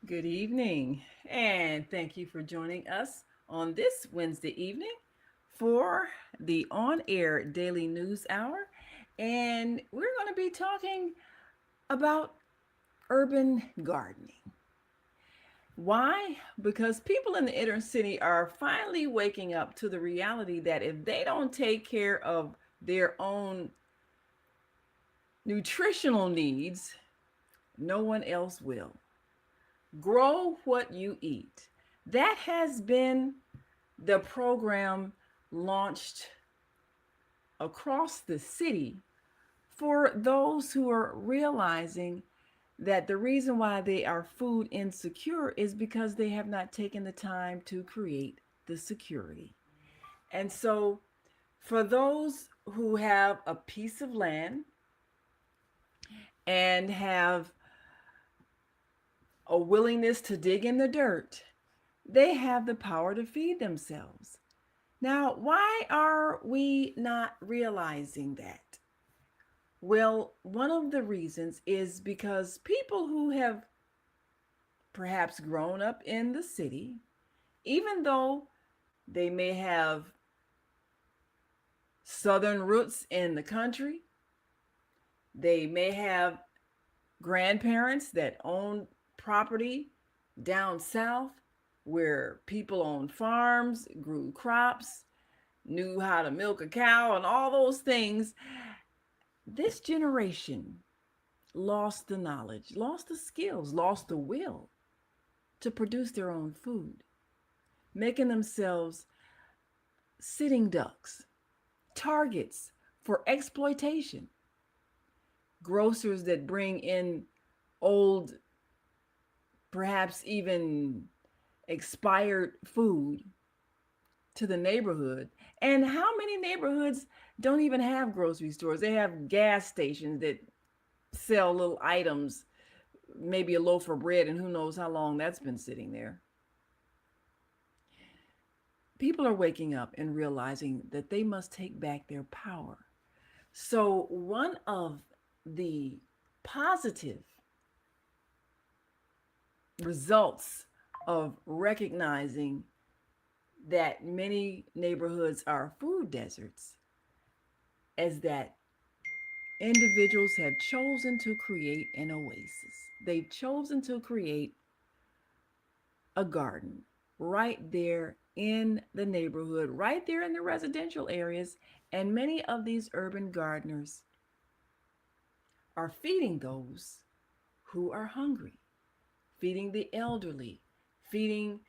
Good evening, and thank you for joining us on this Wednesday evening for the on air daily news hour. And we're going to be talking about urban gardening. Why? Because people in the inner city are finally waking up to the reality that if they don't take care of their own nutritional needs, no one else will. Grow what you eat. That has been the program launched across the city for those who are realizing that the reason why they are food insecure is because they have not taken the time to create the security. And so, for those who have a piece of land and have a willingness to dig in the dirt, they have the power to feed themselves. Now, why are we not realizing that? Well, one of the reasons is because people who have perhaps grown up in the city, even though they may have southern roots in the country, they may have grandparents that own property down south where people owned farms, grew crops, knew how to milk a cow, and all those things. This generation lost the knowledge, lost the skills, lost the will to produce their own food, making themselves sitting ducks, targets for exploitation, grocers that bring in old, perhaps even expired food to the neighborhood. And how many neighborhoods don't even have grocery stores? They have gas stations that sell little items, maybe a loaf of bread, and who knows how long that's been sitting there. People are waking up and realizing that they must take back their power. So, one of the positive results of recognizing that many neighborhoods are food deserts is that individuals have chosen to create an oasis. They've chosen to create a garden right there in the neighborhood, right there in the residential areas. And many of these urban gardeners are feeding those who are hungry, feeding the elderly, feeding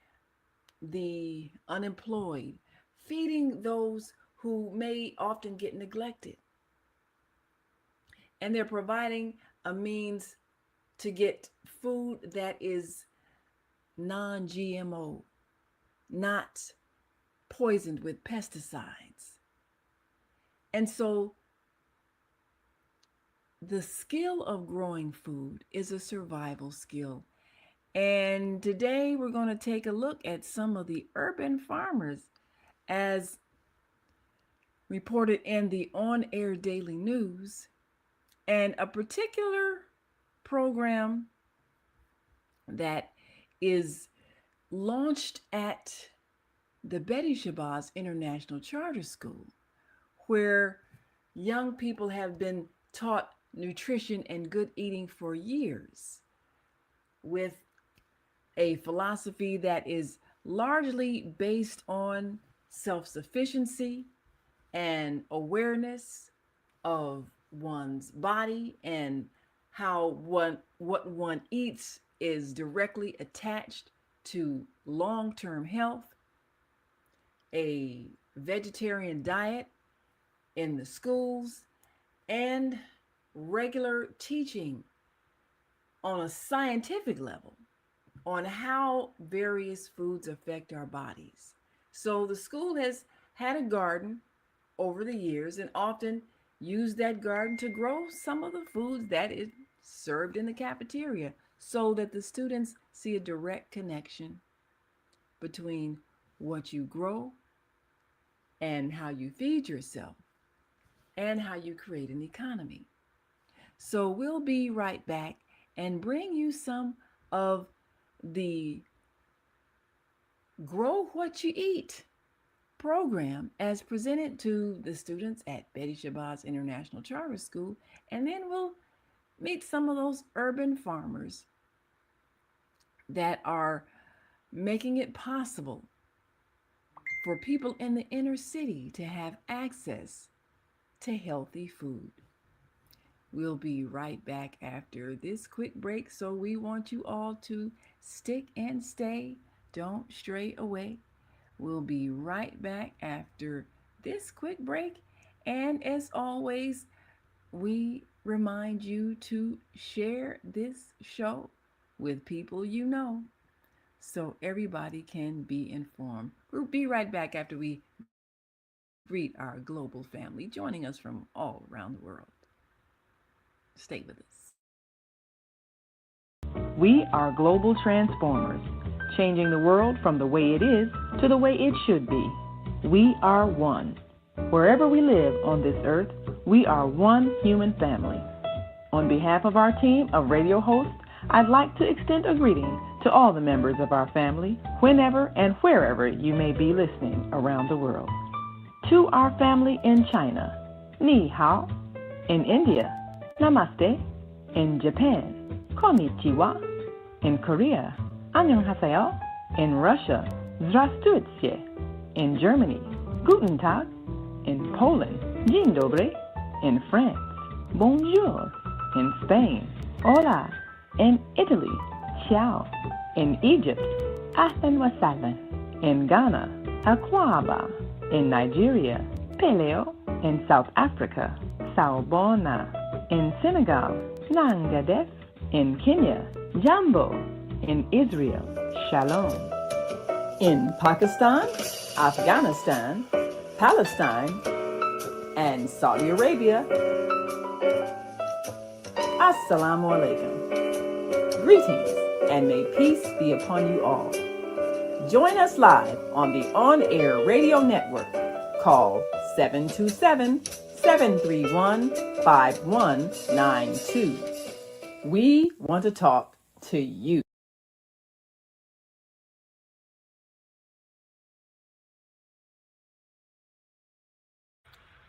the unemployed, feeding those who may often get neglected. And they're providing a means to get food that is non GMO, not poisoned with pesticides. And so the skill of growing food is a survival skill. And today we're going to take a look at some of the urban farmers as reported in the on air daily news, and a particular program that is launched at the Betty Shabazz International Charter School, where young people have been taught nutrition and good eating for years with a philosophy that is largely based on self sufficiency and awareness of one's body and how what one eats is directly attached to long-term health. A vegetarian diet in the schools, and regular teaching on a scientific level on how various foods affect our bodies. So the school has had a garden over the years and often used that garden to grow some of the foods that is served in the cafeteria so that the students see a direct connection between what you grow and how you feed yourself and how you create an economy. So we'll be right back and bring you some of the Grow What You Eat program as presented to the students at Betty Shabazz International Charter School. And then we'll meet some of those urban farmers that are making it possible for people in the inner city to have access to healthy food. We'll be right back after this quick break, so we want you all to stick and stay. Don't stray away. We'll be right back after this quick break. And as always, we remind you to share this show with people you know so everybody can be informed. We'll be right back after we greet our global family joining us from all around the world. Stay with us. We are global transformers, changing the world from the way it is to the way it should be. We are one. Wherever we live on this earth, we are one human family. On behalf of our team of radio hosts, I'd like to extend a greeting to all the members of our family, whenever and wherever you may be listening around the world. To our family in China, Ni Hao. In India, Namaste. In Japan, Konnichiwa. In Korea, Annyeonghaseyo. In Russia, Здравствуйте. In Germany, Guten Tag. In Poland, Dzień dobry. In France, Bonjour. In Spain, Hola. In Italy, Ciao. In Egypt, Ahlan wa sahlan. In Ghana, Akwaba. In Nigeria, Peleo. In South Africa, Sawubona. In Senegal, Nangadef. In Kenya, Jambo. In Israel, Shalom. In Pakistan, Afghanistan, Palestine, and Saudi Arabia, Assalamu alaikum. Greetings, and may peace be upon you all. Join us live on the on-air radio network called 727-731-5192. We want to talk to you.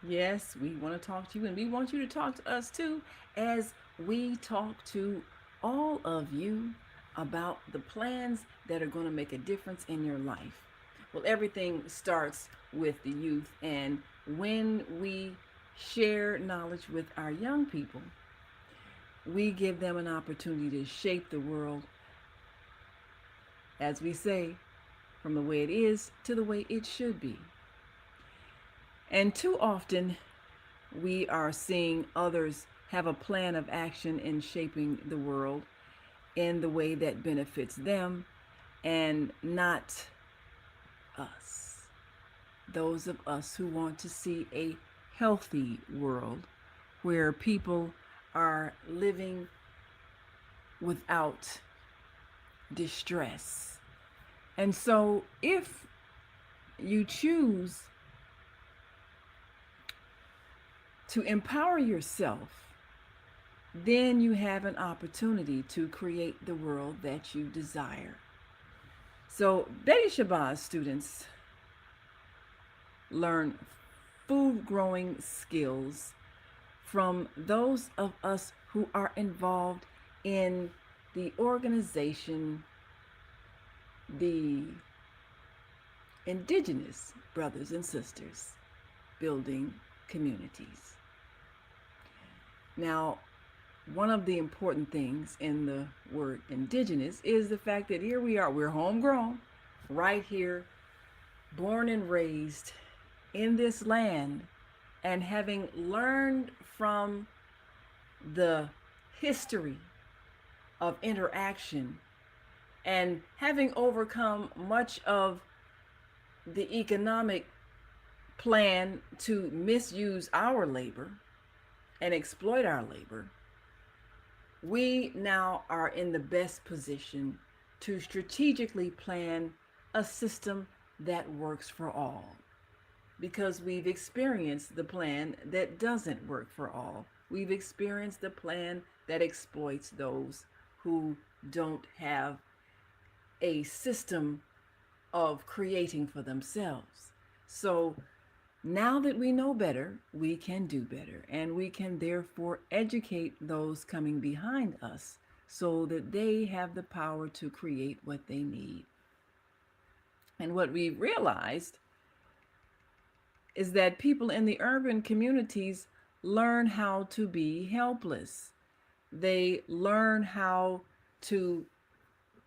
Yes, we want to talk to you, and we want you to talk to us too as we talk to all of you about the plans that are going to make a difference in your life. Well, everything starts with the youth, and when we share knowledge with our young people, we give them an opportunity to shape the world, as we say, from the way it is to the way it should be. And too often, we are seeing others have a plan of action in shaping the world in the way that benefits them and not us. Those of us who want to see a healthy world where people are living without distress. And so if you choose to empower yourself, then you have an opportunity to create the world that you desire. So Betty Shabazz students learn food growing skills from those of us who are involved in the organization, the indigenous brothers and sisters building communities. Now, one of the important things in the word indigenous is the fact that here we are, we're homegrown, right here, born and raised in this land, and having learned from the history of interaction and having overcome much of the economic plan to misuse our labor and exploit our labor, we now are in the best position to strategically plan a system that works for all, because we've experienced the plan that doesn't work for all. We've experienced the plan that exploits those who don't have a system of creating for themselves. So now that we know better, we can do better, and we can therefore educate those coming behind us so that they have the power to create what they need. And what we realized is that people in the urban communities learn how to be helpless. They learn how to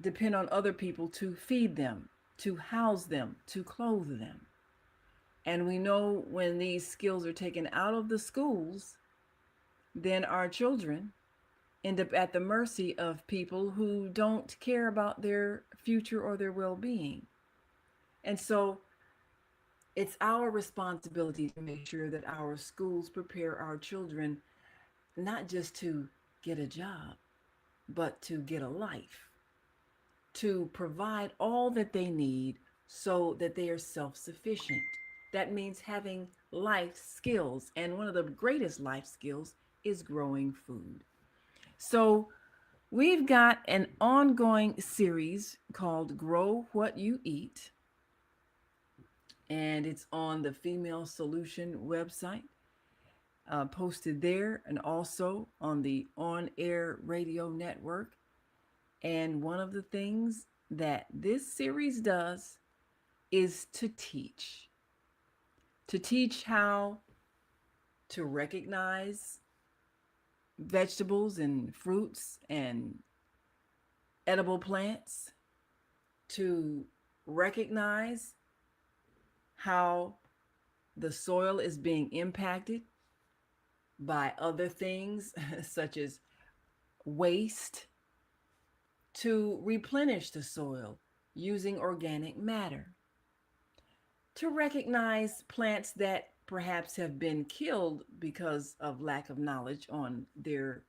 depend on other people to feed them, to house them, to clothe them. And we know when these skills are taken out of the schools, then our children end up at the mercy of people who don't care about their future or their well being. And so it's our responsibility to make sure that our schools prepare our children not just to get a job, but to get a life, to provide all that they need so that they are self sufficient. That means having life skills. And one of the greatest life skills is growing food. So, we've got an ongoing series called Grow What You Eat, and it's on the Female Solution website, posted there, and also on the On Air Radio Network. And one of the things that this series does is to teach how to recognize vegetables and fruits and edible plants, to recognize how the soil is being impacted by other things such as waste, to replenish the soil using organic matter, to recognize plants that perhaps have been killed because of lack of knowledge on their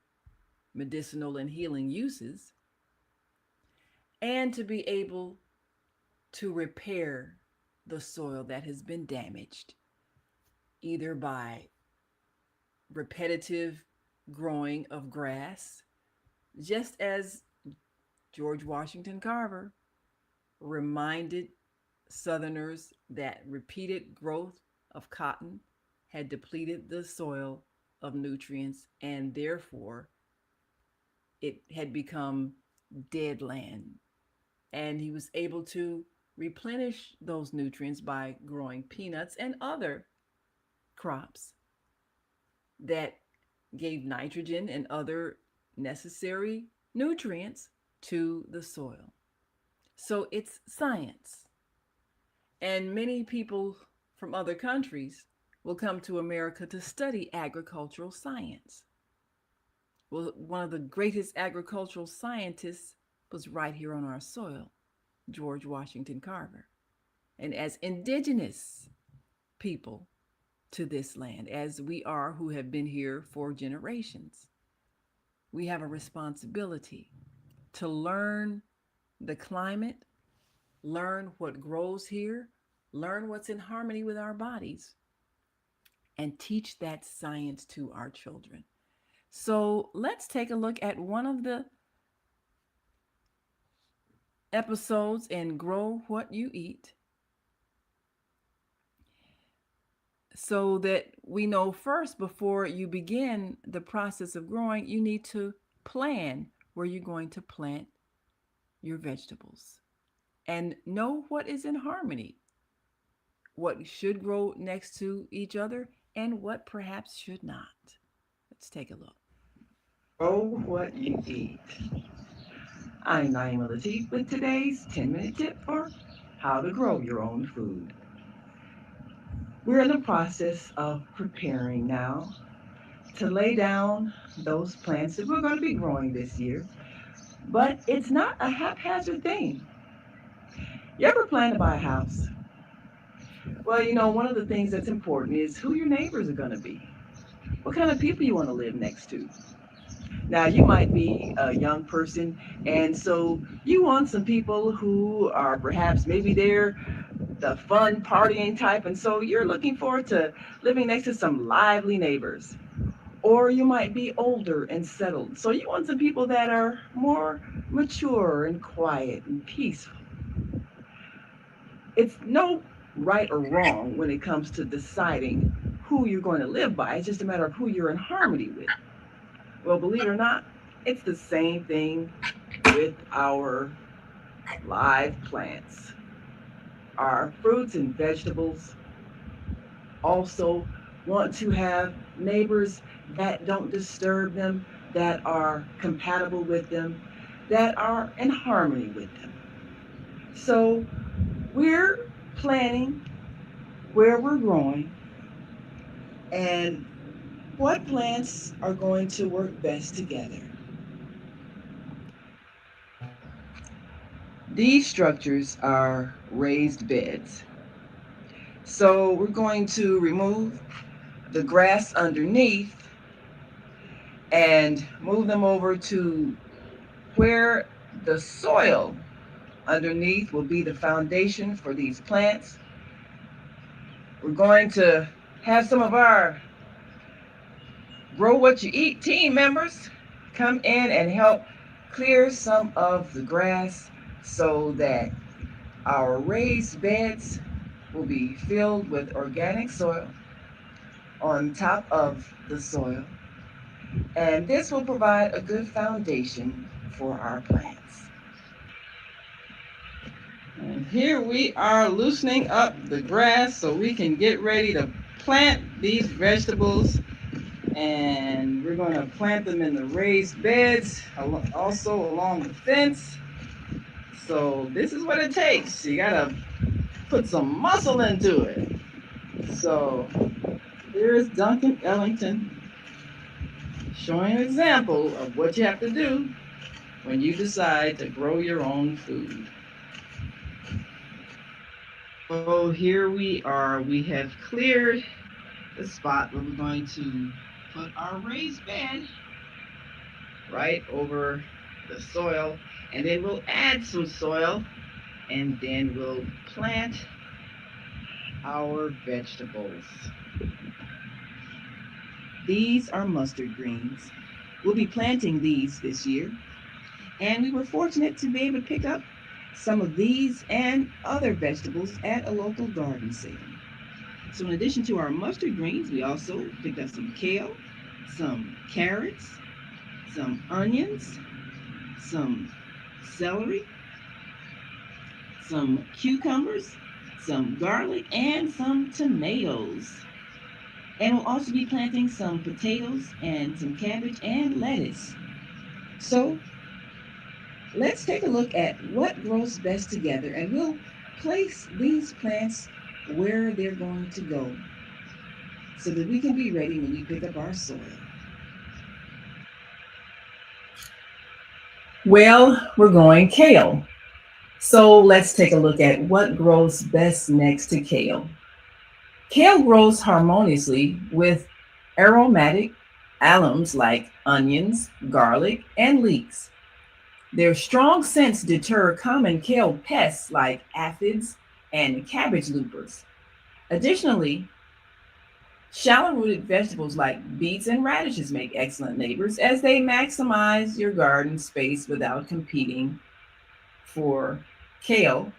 medicinal and healing uses, and to be able to repair the soil that has been damaged either by repetitive growing of grass, just as George Washington Carver reminded Southerners that repeated growth of cotton had depleted the soil of nutrients, and therefore it had become dead land. And he was able to replenish those nutrients by growing peanuts and other crops that gave nitrogen and other necessary nutrients to the soil. So it's science. And many people from other countries will come to America to study agricultural science. Well, one of the greatest agricultural scientists was right here on our soil, George Washington Carver. And as indigenous people to this land, as we are who have been here for generations, we have a responsibility to learn the climate, learn what grows here, learn what's in harmony with our bodies, and teach that science to our children. So let's take a look at one of the episodes in Grow What You Eat, so that we know first, before you begin the process of growing, you need to plan where you're going to plant your vegetables and know what is in harmony, what should grow next to each other, and what perhaps should not. Let's take a look. Grow what you eat. I'm Naima Latif with today's 10-minute tip for how to grow your own food. We're in the process of preparing now to lay down those plants that we're going to be growing this year, but it's not a haphazard thing. You ever plan to buy a house? Well, one of the things that's important is who your neighbors are going to be. What kind of people you want to live next to. Now, you might be a young person, and so you want some people who are perhaps maybe they're the fun partying type, and so you're looking forward to living next to some lively neighbors. or you might be older and settled. So you want some people that are more mature and quiet and peaceful. It's no right or wrong when it comes to deciding who you're going to live by. It's just a matter of who you're in harmony with. Well, believe it or not, it's the same thing with our live plants. Our fruits and vegetables also want to have neighbors that don't disturb them, that are compatible with them, that are in harmony with them. So we're planning where we're growing and what plants are going to work best together. These structures are raised beds. So we're going to remove the grass underneath and move them over to where the soil underneath will be the foundation for these plants. We're going to have some of our Grow What You Eat team members come in and help clear some of the grass so that our raised beds will be filled with organic soil on top of the soil. And this will provide a good foundation for our plants. And here we are loosening up the grass so we can get ready to plant these vegetables. And we're going to plant them in the raised beds, also along the fence. So this is what it takes. You got to put some muscle into it. So here's Duncan Ellington showing an example of what you have to do when you decide to grow your own food. So here we are. We have cleared the spot where we're going to put our raised bed right over the soil, and then we'll add some soil, and then we'll plant our vegetables. These are mustard greens. We'll be planting these this year, and we were fortunate to be able to pick up some of these and other vegetables at a local garden sale. So in addition to our mustard greens, we also picked up some kale, some carrots, some onions, some celery, some cucumbers, some garlic, and some tomatoes. And we'll also be planting some potatoes and some cabbage and lettuce. So let's take a look at what grows best together, and we'll place these plants where they're going to go so that we can be ready when we pick up our soil. Well, we're going kale. So let's take a look at what grows best next to kale. Kale grows harmoniously with aromatic alums like onions, garlic, and leeks. Their strong scents deter common kale pests like aphids and cabbage loopers. Additionally, shallow rooted vegetables like beets and radishes make excellent neighbors as they maximize your garden space without competing for kale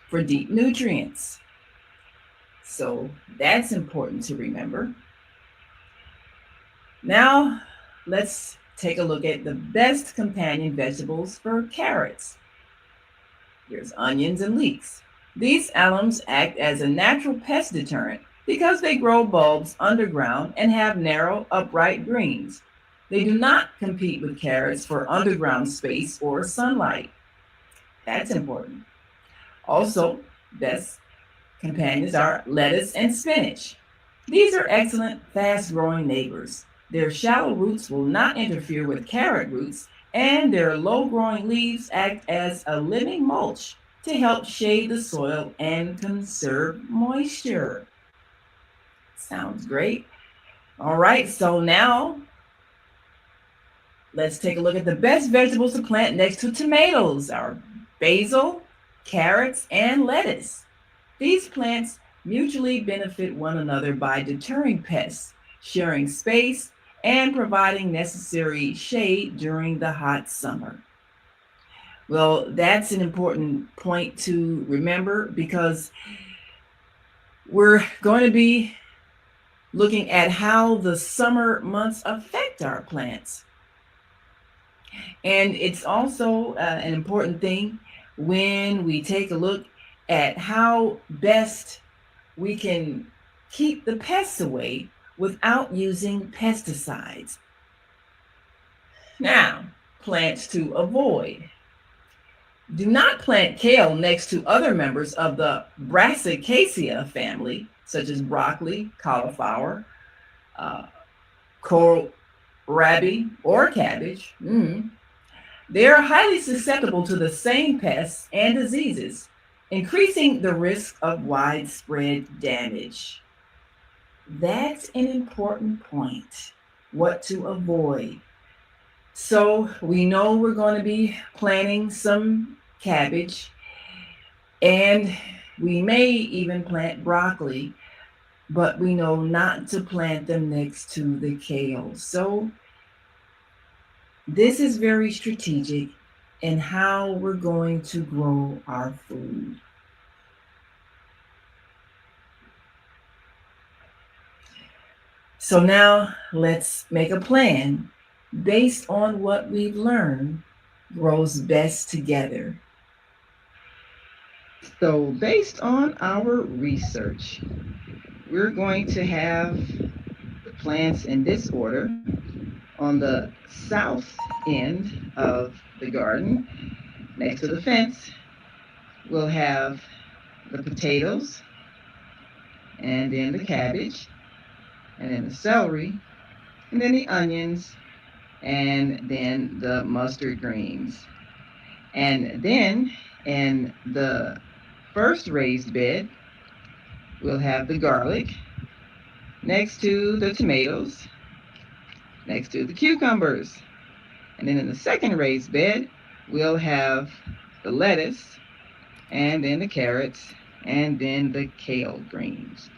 for deep nutrients. So that's important to remember. Now, let's take a look at the best companion vegetables for carrots. Here's onions and leeks. These alums act as a natural pest deterrent because they grow bulbs underground and have narrow, upright greens. They do not compete with carrots for underground space or sunlight. That's important. Also, best companions are lettuce and spinach. These are excellent, fast growing neighbors. Their shallow roots will not interfere with carrot roots, and their low growing leaves act as a living mulch to help shade the soil and conserve moisture. Sounds great. All right, so now let's take a look at the best vegetables to plant next to tomatoes: our basil, carrots, and lettuce. These plants mutually benefit one another by deterring pests, sharing space, and providing necessary shade during the hot summer. Well, that's an important point to remember because we're going to be looking at how the summer months affect our plants. And it's also an important thing when we take a look at how best we can keep the pests away without using pesticides. Now, plants to avoid. Do not plant kale next to other members of the Brassicaceae family, such as broccoli, cauliflower, uh, kohlrabi, or cabbage. They are highly susceptible to the same pests and diseases, increasing the risk of widespread damage. That's an important point. What to avoid. So we know we're going to be planting some cabbage, and we may even plant broccoli, but we know not to plant them next to the kale. So this is very strategic in how we're going to grow our food. So now let's make a plan based on what we've learned grows best together. So, based on our research, we're going to have the plants in this order. On the south end of the garden, next to the fence, we'll have the potatoes, and then the cabbage, and then the celery, and then the onions, and then the mustard greens. And then in the first raised bed, we'll have the garlic next to the tomatoes, next to the cucumbers. And then in the second raised bed, we'll have the lettuce, and then the carrots, and then the kale greens.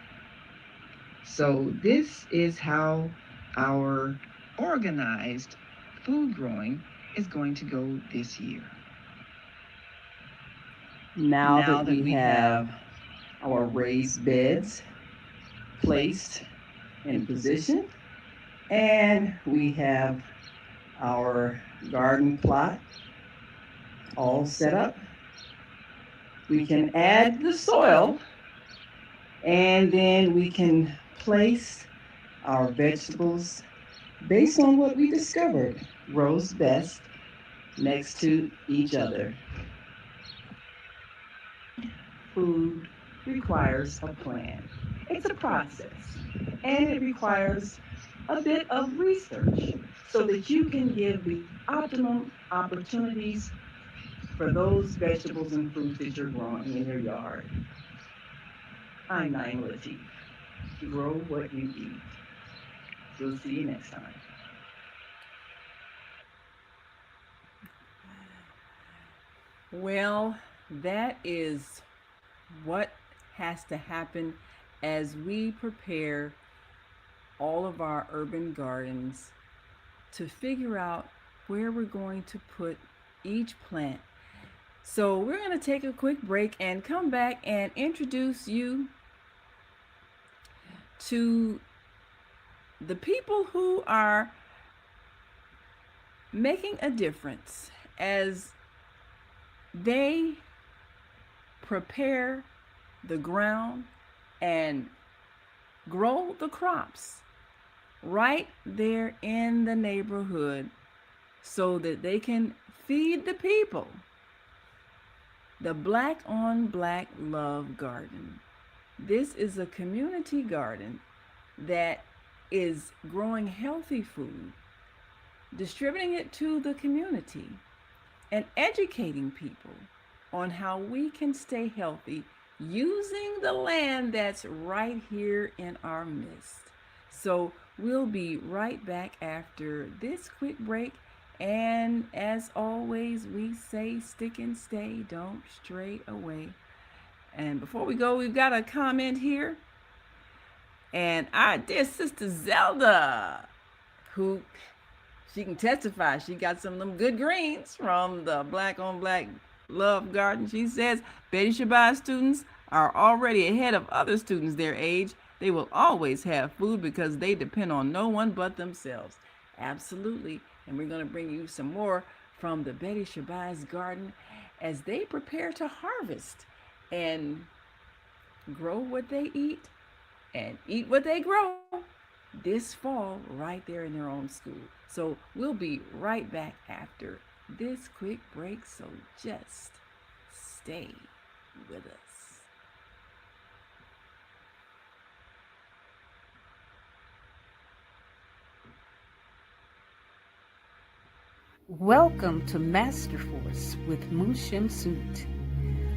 So this is how our organized food growing is going to go this year. Now that we have our raised beds placed in position and we have our garden plot all set up, we can add the soil and then we can place our vegetables based on what we discovered grows best next to each other. Food requires a plan. It's a process, and it requires a bit of research so that you can give the optimum opportunities for those vegetables and fruits that you're growing in your yard. I'm Naima Latif. Grow what you eat. We'll see you next time. Well, that is what has to happen as we prepare all of our urban gardens to figure out where we're going to put each plant. So, we're going to take a quick break and come back and introduce you to the people who are making a difference as they prepare the ground and grow the crops right there in the neighborhood so that they can feed the people. The Black on Black Love Garden. This is a community garden that is growing healthy food, distributing it to the community, and educating people on how we can stay healthy using the land that's right here in our midst. So we'll be right back after this quick break. And as always, we say stick and stay, don't stray away. And before we go, we've got a comment here. And our dear sister Zelda who she can testify. She got some of them good greens from the Black on Black Love Garden. She says Betty Shabazz students are already ahead of other students their age. They will always have food because they depend on no one but themselves. Absolutely. And we're going to bring you some more from the Betty Shabazz Garden as they prepare to harvest and grow what they eat and eat what they grow this fall right there in their own school. So we'll be right back after this quick break. So just stay with us. Welcome to Master Force with Mushim Suit.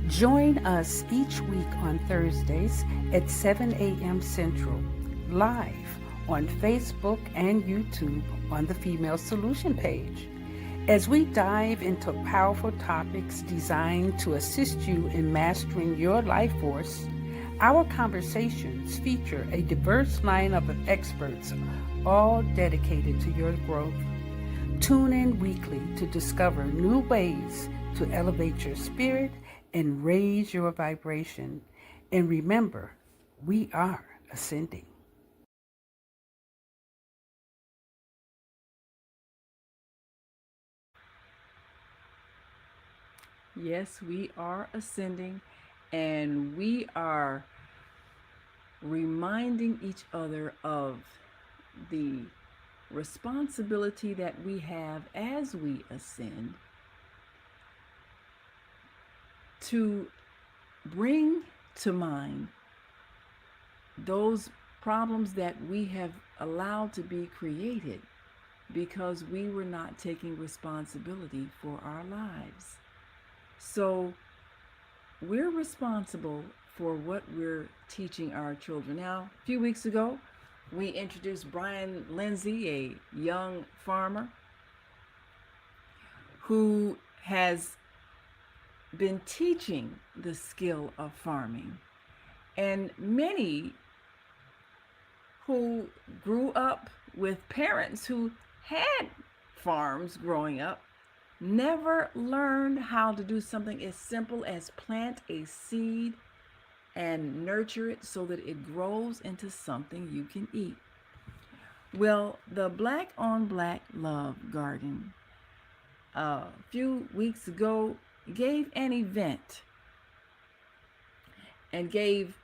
Join us each week on Thursdays at 7 a.m. Central, live on Facebook and YouTube on the Female Solution page, as we dive into powerful topics designed to assist you in mastering your life force. Our conversations feature a diverse lineup of experts, all dedicated to your growth. Tune in weekly to discover new ways to elevate your spirit and raise your vibration. And remember, we are ascending. Yes, we are ascending and we are reminding each other of the responsibility that we have as we ascend to bring to mind those problems that we have allowed to be created because we were not taking responsibility for our lives. So we're responsible for what we're teaching our children. Now, a few weeks ago, we introduced Brian Lindsay, a young farmer who has been teaching the skill of farming. And many who grew up with parents who had farms growing up never learned how to do something as simple as plant a seed and nurture it so that it grows into something you can eat. Well, the Black on Black Love Garden a few weeks ago gave an event and gave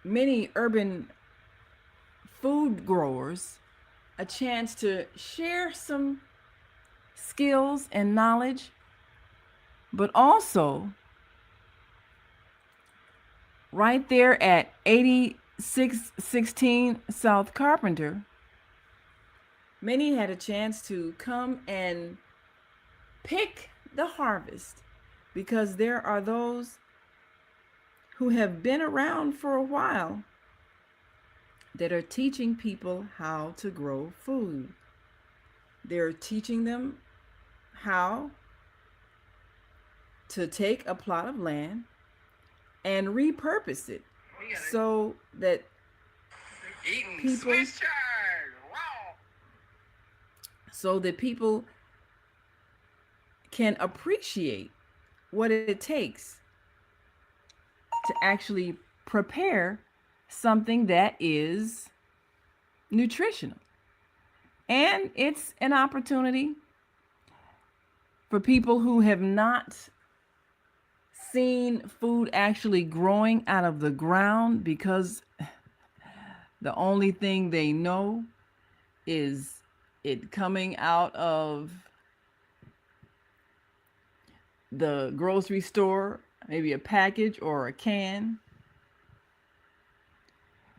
many urban food growers a chance to share some skills and knowledge, but also right there at 8616 South Carpenter, many had a chance to come and pick the harvest because there are those who have been around for a while that are teaching people how to grow food. They're teaching them how to take a plot of land and repurpose it so that people can appreciate what it takes to actually prepare something that is nutritional. And it's an opportunity for people who have not seen food actually growing out of the ground because the only thing they know is it coming out of the grocery store, maybe a package or a can.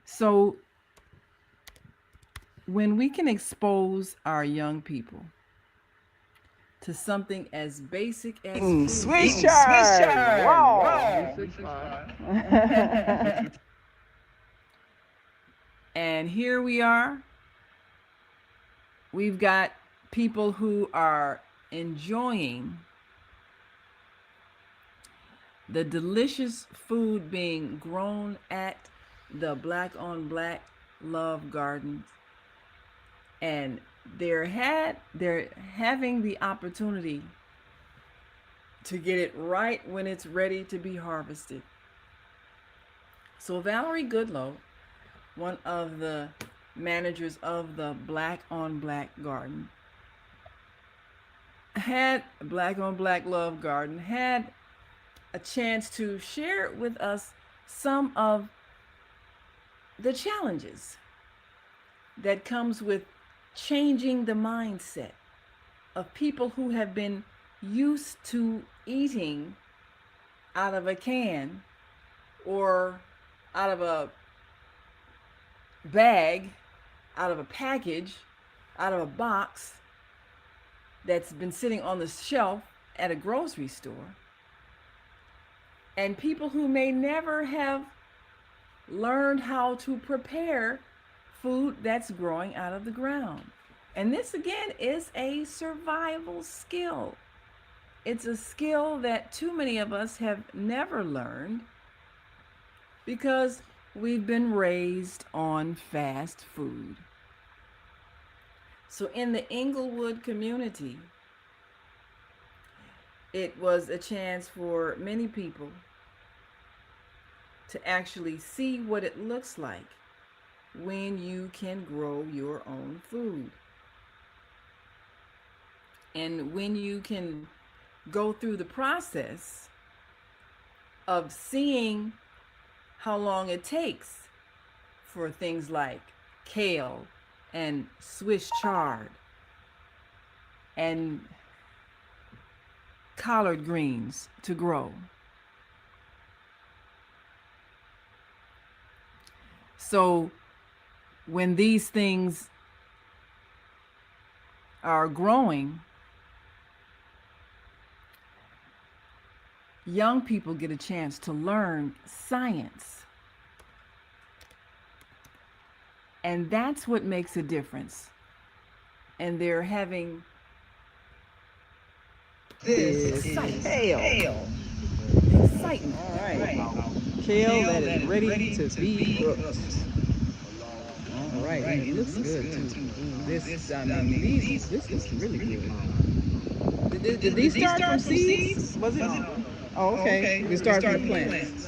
So when we can expose our young people to something as basic as food. Swiss chard. Wow. And here we are. We've got people who are enjoying the delicious food being grown at the Black on Black Love Garden. and they're having the opportunity to get it right when it's ready to be harvested. So Valerie Goodlow, one of the managers of the Black on Black Garden, had Black on Black Love Garden, had a chance to share with us some of the challenges that comes with changing the mindset of people who have been used to eating out of a can or out of a bag, out of a package, out of a box that's been sitting on the shelf at a grocery store, and people who may never have learned how to prepare food that's growing out of the ground. And this again is a survival skill. It's a skill that too many of us have never learned because we've been raised on fast food. So in the Inglewood community, it was a chance for many people to actually see what it looks like when you can grow your own food. And when you can go through the process of seeing how long it takes for things like kale and Swiss chard and collard greens to grow. So when these things are growing, young people get a chance to learn science. And that's what makes a difference. And they're having This is kale. excitement. All right. Kale that is ready to be cooked. All right, and it looks good too. This, I mean, this looks really good. Did these start from seeds? Was it? Oh, okay. We started from the plants.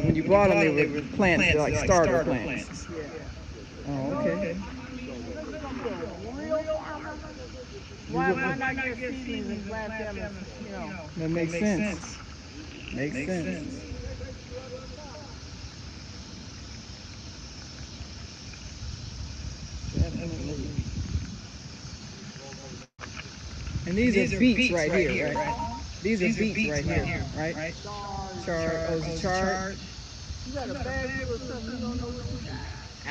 When you bought them, they were plants, they're like starter plants. Oh, okay. Why not get seedlings and plant them and. That makes sense. Makes sense. Definitely. And these are beets right here, right? These are beets right here, right? Chard. Oh, is it chard? You got a bag full of stuff, you don't know what you got.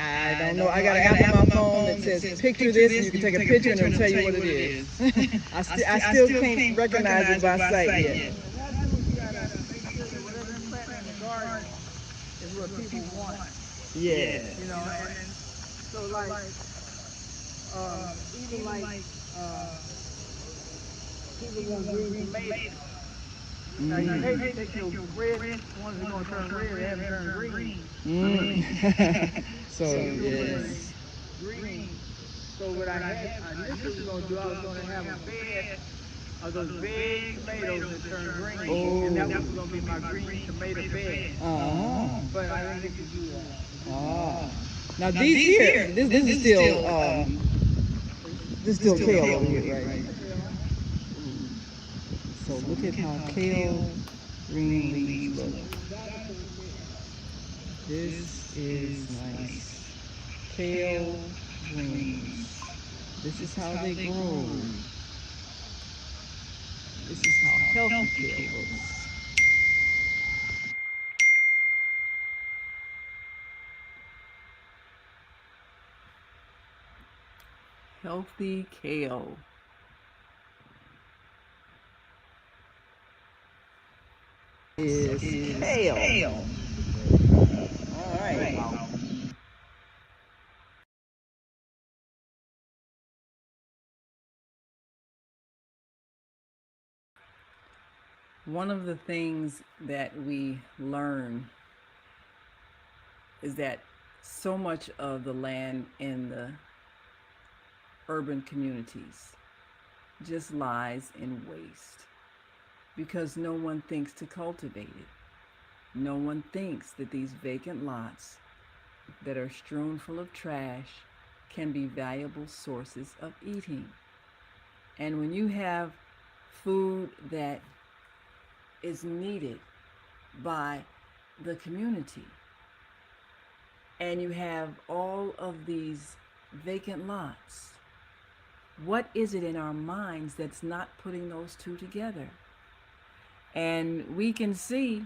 I don't know. I got an app on my phone that says picture this, and you can take a picture and it'll tell you what it is. I still can't recognize it by sight yet. That's what you gotta make sure that whatever you plant in the garden is what people want. Yeah. And so even uh, people want green tomatoes. Now you hate to take your red ones that are gonna turn red, they haven't turned green. So So you do it in yes. green. So what I initially was gonna do, I was gonna have a bed of those big tomatoes that turn green, and that was gonna be my green tomato bed. But I didn't get to do that. Ah. Now these here, this is still kale over here, right? So look at how kale green leaves look. This is nice. Kale greens. This is how they grow. This is how healthy kale looks. Healthy kale. Is kale. All right. One of the things that we learn is that So much of the land in the urban communities just lies in waste because no one thinks to cultivate it. No one thinks that these vacant lots that are strewn full of trash can be valuable sources of eating. And when you have food that is needed by the community, and you have all of these vacant lots, what is it in our minds that's not putting those two together? And we can see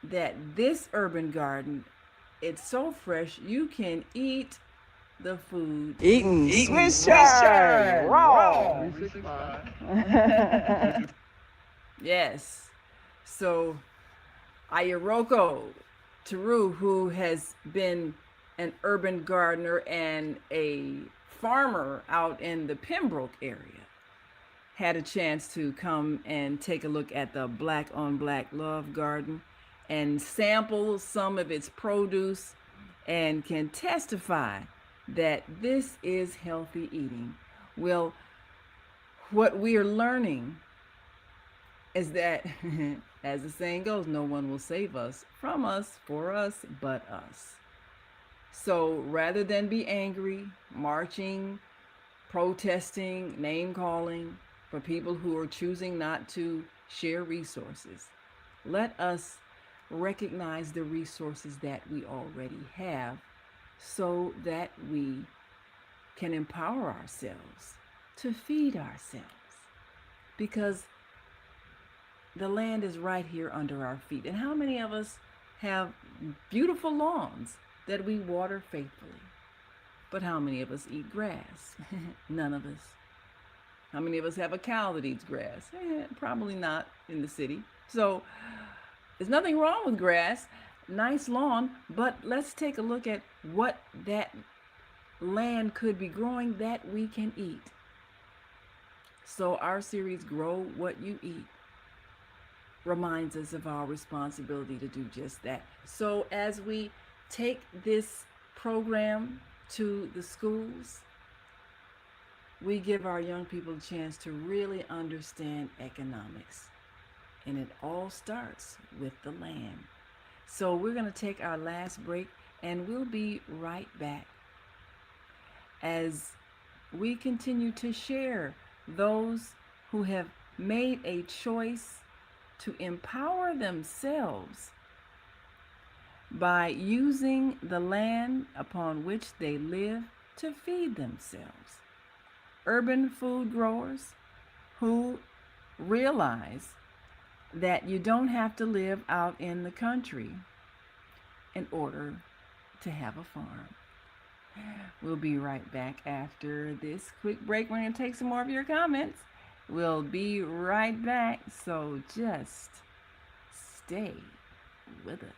that this urban garden, it's so fresh, you can eat the food. Eating Swiss chard, raw. Yes. So Ayaroko Teru, who has been an urban gardener and a farmer out in the Pembroke area, had a chance to come and take a look at the Black on Black Love Garden and sample some of its produce, and can testify that this is healthy eating. Well, what we are learning is that, as the saying goes, no one will save us from us, for us, but us. So rather than be angry, marching, protesting, name calling for people who are choosing not to share resources, let us recognize the resources that we already have so that we can empower ourselves to feed ourselves. Because the land is right here under our feet. And how many of us have beautiful lawns that we water faithfully? But how many of us eat grass? None of us. How many of us have a cow that eats grass? Probably not in the city. So there's nothing wrong with grass, nice lawn, but let's take a look at what that land could be growing that we can eat. So our series, Grow What You Eat, reminds us of our responsibility to do just that. So as we take this program to the schools, we give our young people a chance to really understand economics. And it all starts with the land. So we're going to take our last break, and we'll be right back as we continue to share those who have made a choice to empower themselves by using the land upon which they live to feed themselves. Urban food growers who realize that you don't have to live out in the country in order to have a farm. We'll be right back after this quick break. We're going to take some more of your comments. We'll be right back, so just stay with us.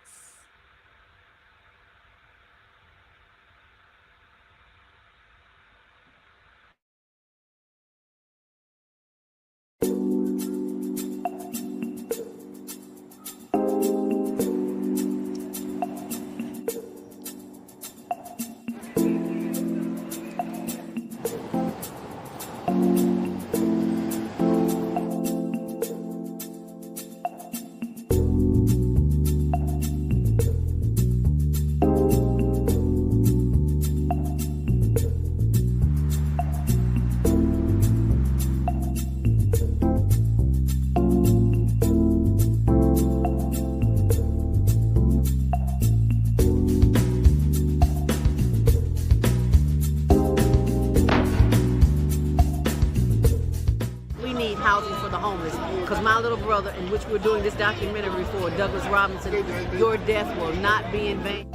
Housing for the homeless, because my little brother, in which we're doing this documentary for, Douglas Robinson, your death will not be in vain.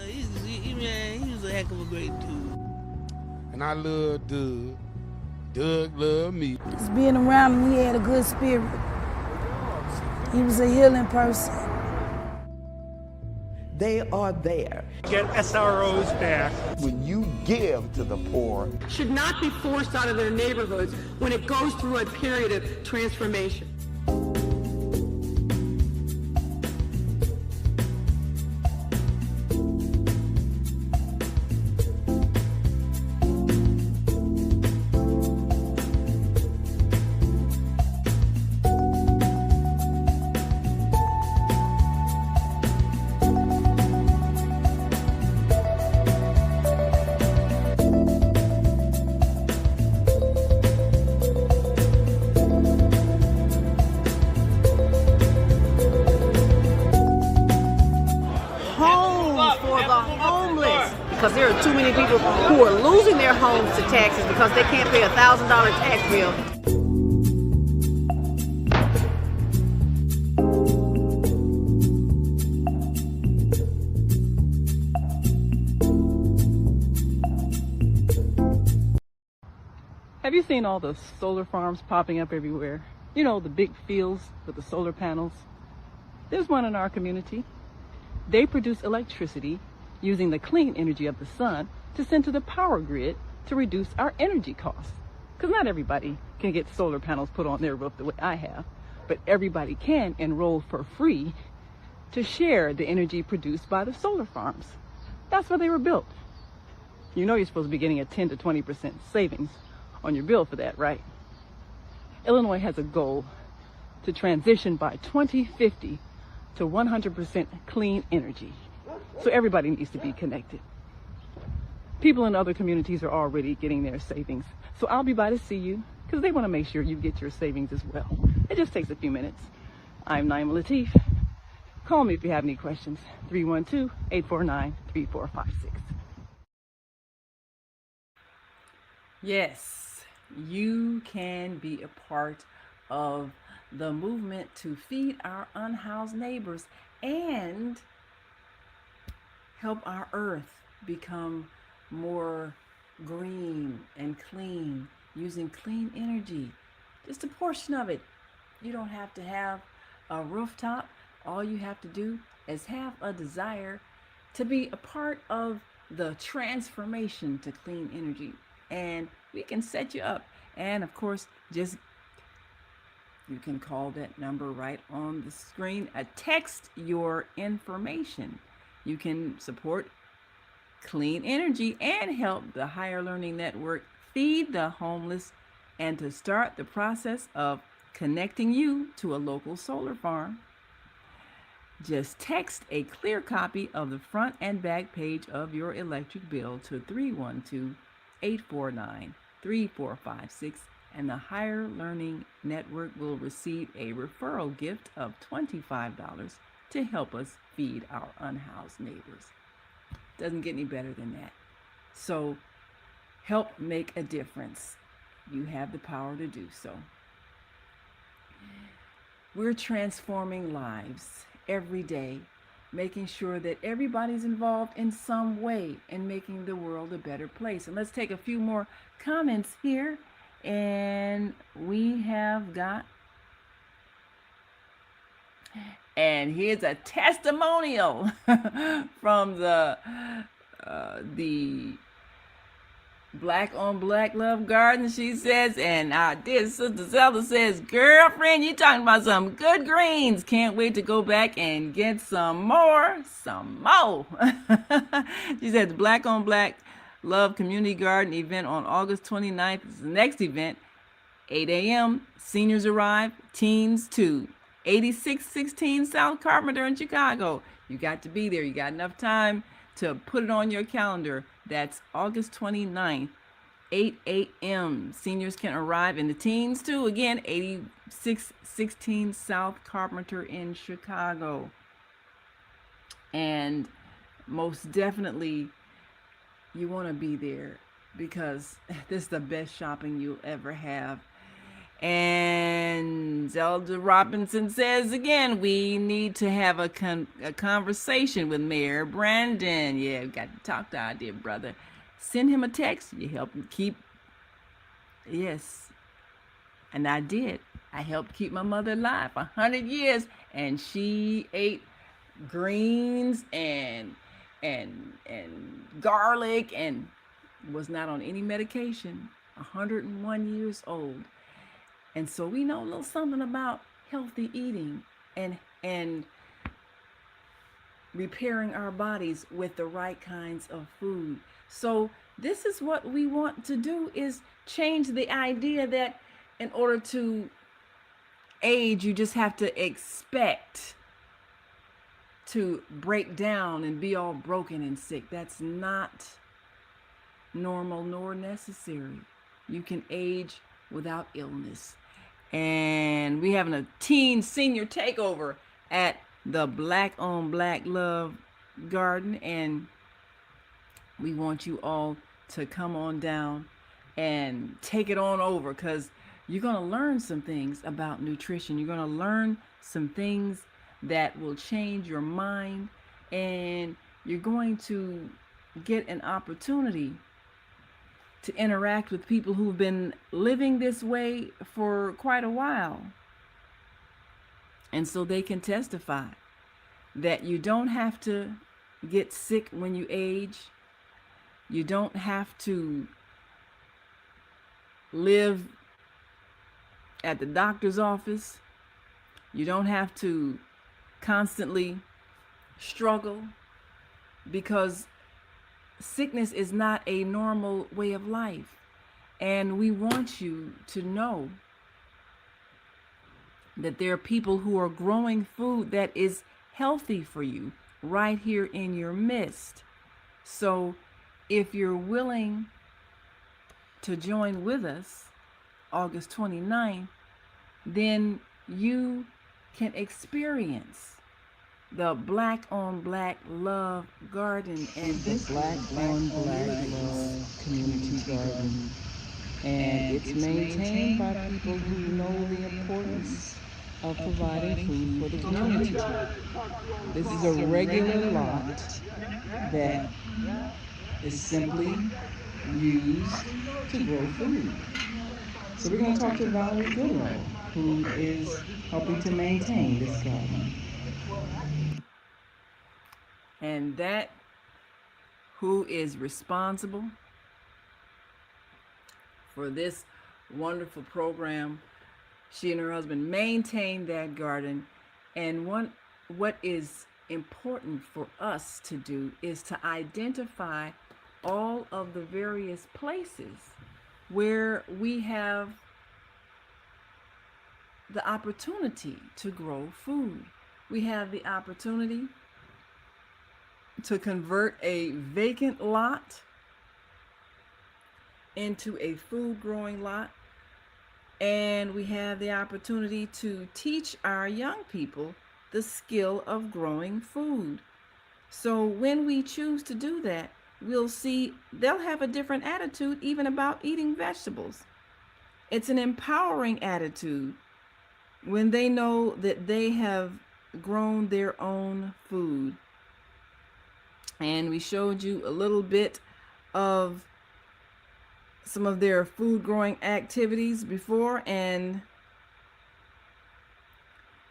He was a heck of a great dude. And I love Doug. Doug loved me. Just being around him, he had a good spirit. He was a healing person. They are there. Get SROs back. When you give to the poor, should not be forced out of their neighborhoods when it goes through a period of transformation. are too many people who are losing their homes to taxes because they can't pay $1,000 tax bill. Have you seen all the solar farms popping up everywhere? You know, the big fields with the solar panels. There's one in our community. They produce electricity using the clean energy of the sun to send to the power grid to reduce our energy costs. Because not everybody can get solar panels put on their roof the way I have, but everybody can enroll for free to share the energy produced by the solar farms. That's why they were built. You know you're supposed to be getting a 10 to 20% savings on your bill for that, right? Illinois has a goal to transition by 2050 to 100% clean energy. So everybody needs to be connected. People in other communities are already getting their savings. So I'll be by to see you because they want to make sure you get your savings as well. It just takes a few minutes. I'm Naima Latif. Call me if you have any questions. 312-849-3456. Yes, you can be a part of the movement to feed our unhoused neighbors and help our earth become more green and clean using clean energy. Just a portion of it. You don't have to have a rooftop. All you have to do is have a desire to be a part of the transformation to clean energy. And we can set you up. And of course, just you can call that number right on the screen. Text your information. You can support clean energy and help the Higher Learning Network feed the homeless and to start the process of connecting you to a local solar farm. Just text a clear copy of the front and back page of your electric bill to 312-849-3456 and the Higher Learning Network will receive a referral gift of $25 to help us feed our unhoused neighbors. Doesn't get any better than that. So help make a difference. You have the power to do so. We're transforming lives every day, making sure that everybody's involved in some way in making the world a better place. And let's take a few more comments here. And we have got, and here's a testimonial from the Black on Black Love Garden. She says, and our dear sister Zelda says, girlfriend, you talking about some good greens. Can't wait to go back and get some more. She said the Black on Black Love Community Garden event on August 29th is the next event. 8 a.m. Seniors arrive, teens too. 8616 South Carpenter in Chicago. You got to be there. You got enough time to put it on your calendar. That's August 29th, 8 a.m. Seniors can arrive and the teens too. Again, 8616 South Carpenter in Chicago. And most definitely, you want to be there because this is the best shopping you'll ever have. And Zelda Robinson says again, we need to have a conversation with Mayor Brandon. Yeah, we got to talk to our dear brother. Send him a text. You help him keep. Yes. And I did. I helped keep my mother alive for 100 years. And she ate greens and garlic and was not on any medication. 101 years old. And so we know a little something about healthy eating and repairing our bodies with the right kinds of food. So this is what we want to do, is change the idea that in order to age, you just have to expect to break down and be all broken and sick. That's not normal nor necessary. You can age without illness. And we having a teen senior takeover at the Black on Black Love Garden. And We want you all to come on down and take it on over, because you're going to learn some things about nutrition. You're going to learn some things that will change your mind, and you're going to get an opportunity to interact with people who've been living this way for quite a while. And so they can testify that you don't have to get sick when you age. You don't have to live at the doctor's office. You don't have to constantly struggle, because sickness is not a normal way of life. And we want you to know that there are people who are growing food that is healthy for you right here in your midst. So if you're willing to join with us August 29th, then you can experience the Black on Black Love Garden and the Black on Black Love Community Garden. And it's maintained by people who know the importance of providing food for the community. This is a regular lot that is simply used to grow food. So we're going to talk to Valerie Goodrow, who is helping to maintain this garden. And that who is responsible for this wonderful program. She and her husband maintain that garden. And what is important for us to do is to identify all of the various places where we have the opportunity to grow food. We have the opportunity to convert a vacant lot into a food growing lot. And we have the opportunity to teach our young people the skill of growing food. So when we choose to do that, we'll see they'll have a different attitude even about eating vegetables. It's an empowering attitude when they know that they have grown their own food. And we showed you a little bit of some of their food growing activities before, and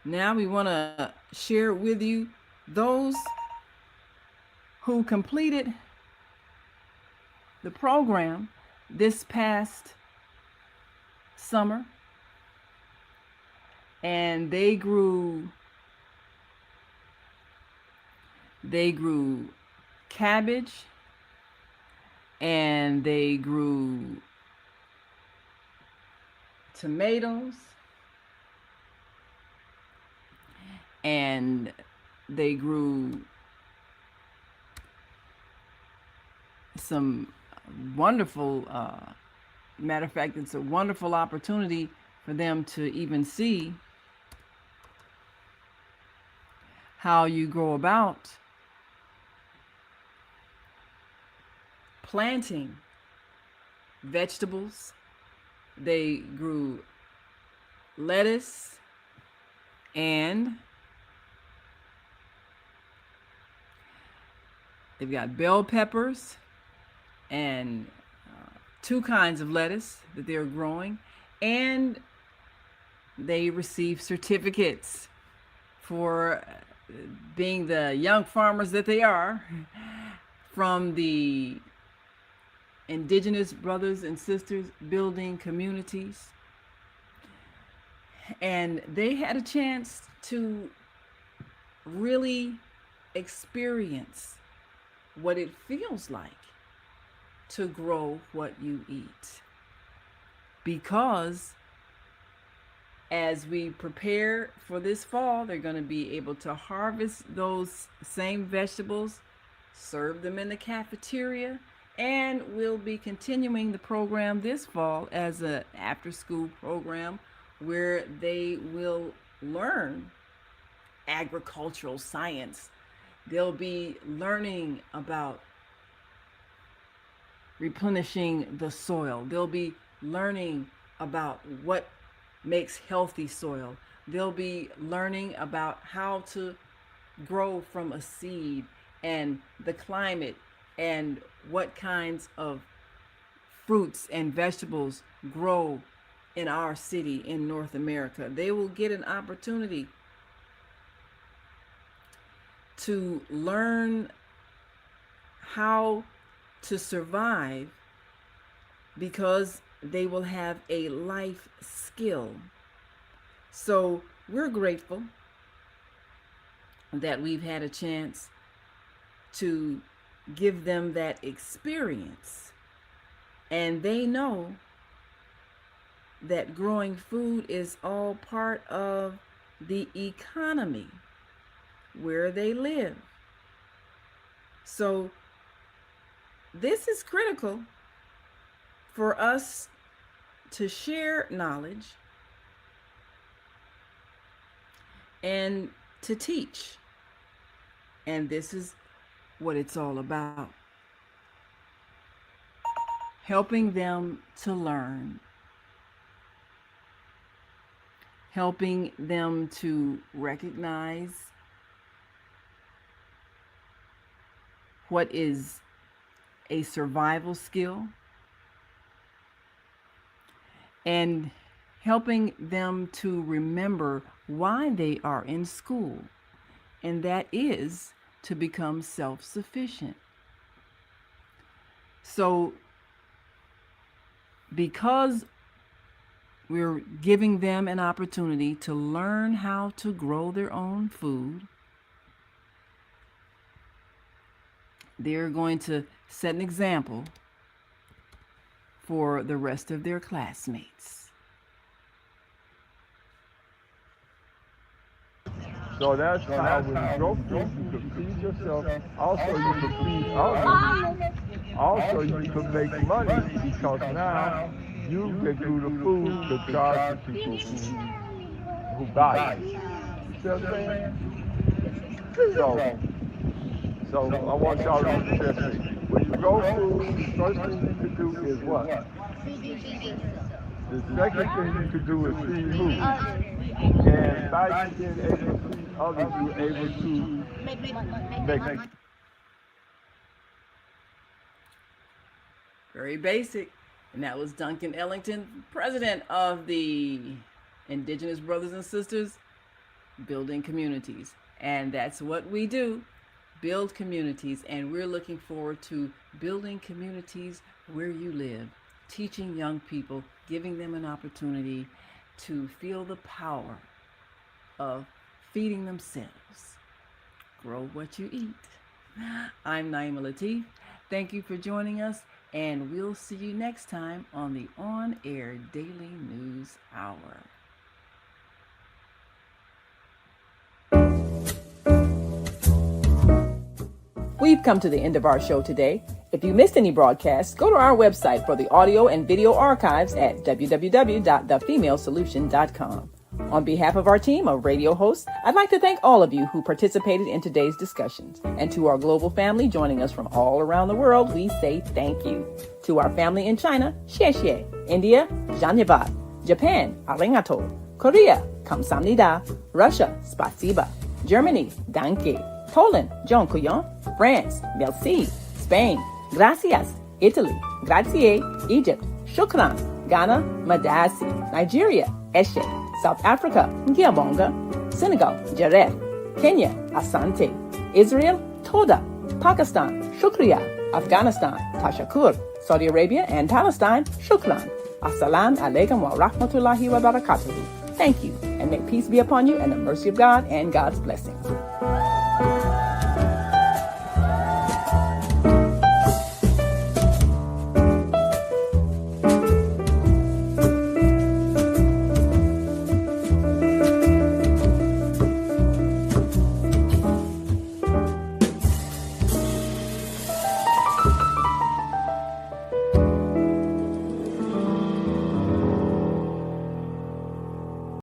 now we want to share with you those who completed the program this past summer, and they grew cabbage, and they grew tomatoes, and they grew some wonderful, matter of fact, it's a wonderful opportunity for them to even see how you go about planting vegetables. They grew lettuce and they've got bell peppers and two kinds of lettuce that they're growing, and they receive certificates for being the young farmers that they are from the Indigenous Brothers and Sisters Building Communities. And they had a chance to really experience what it feels like to grow what you eat. Because as we prepare for this fall, they're going to be able to harvest those same vegetables, serve them in the cafeteria, and we'll be continuing the program this fall as an after-school program where they will learn agricultural science. They'll be learning about replenishing the soil. They'll be learning about what makes healthy soil. They'll be learning about how to grow from a seed and the climate and what kinds of fruits and vegetables grow in our city in North America. They will get an opportunity to learn how to survive because they will have a life skill. So we're grateful that we've had a chance to give them that experience. And they know that growing food is all part of the economy where they live. So this is critical for us to share knowledge and to teach. And this is what it's all about. Helping them to learn. Helping them to recognize what is a survival skill, and helping them to remember why they are in school, and that is to become self-sufficient. So because we're giving them an opportunity to learn how to grow their own food, they're going to set an example for the rest of their classmates. So that's how when you grow food, you can feed yourself. Also, you can feed others. Also, you can make money because now you get through the food to charge the people who buy it. You see what I'm saying? So I want y'all to understand this. When you grow food, the first thing you can do is what? The second thing you can do is feed food. And by you being able to feed others, you're able to make money. Very basic. And that was Duncan Ellington, president of the Indigenous Brothers and Sisters Building Communities. And that's what we do, build communities. And we're looking forward to building communities where you live, teaching young people, giving them an opportunity to feel the power of feeding themselves. Grow what you eat. I'm Naima Latif. Thank you for joining us. And we'll see you next time on the On Air Daily News Hour. We've come to the end of our show today. If you missed any broadcasts, go to our website for the audio and video archives at www.thefemalesolution.com. On behalf of our team of radio hosts, I'd like to thank all of you who participated in today's discussions. And to our global family joining us from all around the world, we say thank you. To our family in China, xie xie. India, Dhanyavad. Japan, arigato. Korea, kamsamnida. Russia, spasiba. Germany, danke. Poland, dziękuję. France, merci. Spain, gracias. Italy, grazie. Egypt, shukran. Ghana, madasi. Nigeria, eshe. South Africa, Ngiyabonga. Senegal, Jaref. Kenya, Asante. Israel, Toda. Pakistan, Shukriya. Afghanistan, Tashakur. Saudi Arabia and Palestine, Shukran. Assalamu alaikum wa rahmatullahi wa barakatuhu. Thank you, and may peace be upon you and the mercy of God and God's blessings.